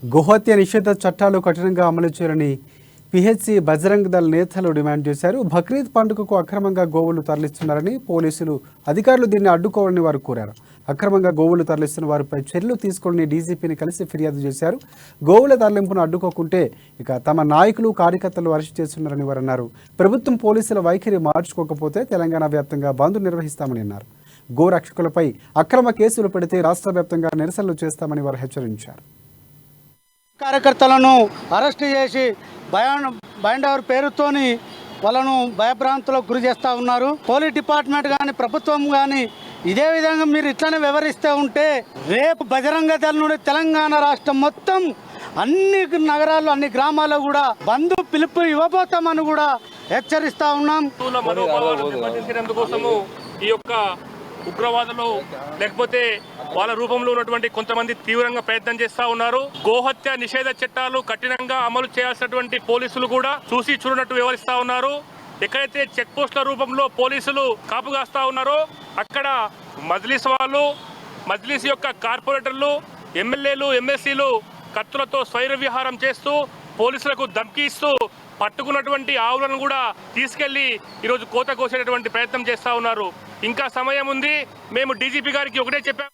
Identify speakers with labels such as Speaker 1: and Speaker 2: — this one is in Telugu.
Speaker 1: గోహత్య నిషేధ చట్టాలు కఠినంగా అమలు చేయాలని పిహెచ్సి బజరంగ్ దళ్ నేతలు డిమాండ్ చేశారు. బక్రీద్ పండుగకు అక్రమంగా గోవులు తరలిస్తున్నారని పోలీసులు అధికారులు దీన్ని అడ్డుకోవాలని వారు కోరారు. అక్రమంగా గోవులు తరలిస్తున్న వారిపై చర్యలు తీసుకోవాలని డీజీపీని కలిసి ఫిర్యాదు చేశారు. గోవుల తరలింపును అడ్డుకోకుంటే ఇక తమ నాయకులు కార్యకర్తలు అరెస్ట్ చేస్తున్నారని వారు అన్నారు. ప్రభుత్వం పోలీసుల వైఖరి మార్చుకోకపోతే తెలంగాణ వ్యాప్తంగా బంద్ నిర్వహిస్తామని అన్నారు. గోరక్షకులపై అక్రమ కేసులు పెడితే రాష్ట్ర వ్యాప్తంగా నిరసనలు చేస్తామని వారు హెచ్చరించారు.
Speaker 2: కార్యకర్తలను అరెస్ట్ చేసి బైండవర్ పేరుతోని వాళ్ళను భయభ్రాంతులకు గురి చేస్తూ ఉన్నారు. పోలీస్ డిపార్ట్మెంట్ కానీ ప్రభుత్వం కానీ ఇదే విధంగా మీరు ఇట్లనే వివరిస్తూ ఉంటే రేపు బజరంగ దళ నుండి తెలంగాణ రాష్ట్రం మొత్తం అన్ని నగరాల్లో అన్ని గ్రామాల్లో కూడా బంద్ పిలుపు ఇవ్వబోతామని కూడా హెచ్చరిస్తూ ఉన్నాం.
Speaker 3: ఈ యొక్క ఉగ్రవాదులు లేకపోతే వాళ్ళ రూపంలో ఉన్నటువంటి కొంతమంది తీవ్రంగా ప్రయత్నం చేస్తా ఉన్నారు. గోహత్య నిషేధ చట్టాలు కఠినంగా అమలు చేయాల్సినటువంటి పోలీసులు కూడా చూసి చూడనట్టు వ్యవహరిస్తా ఉన్నారు. ఎక్కడైతే చెక్ పోస్టుల రూపంలో పోలీసులు కాపు కాస్తా ఉన్నారో అక్కడ మజ్లిస్ వాళ్ళు, మజ్లిస్ యొక్క కార్పొరేటర్లు, ఎమ్మెల్యేలు, ఎమ్మెల్సీలు కత్తులతో స్వైర విహారం చేస్తూ పోలీసులకు ధమ్కి ఇస్తూ పట్టుకున్నటువంటి ఆవులను కూడా తీసుకెళ్లి ఈరోజు కోత కోసేటటువంటి ప్రయత్నం చేస్తా ఉన్నారు. ఇంకా సమయం ఉంది. మేము డీజీపీ గారికి ఒకటే చెప్పాము.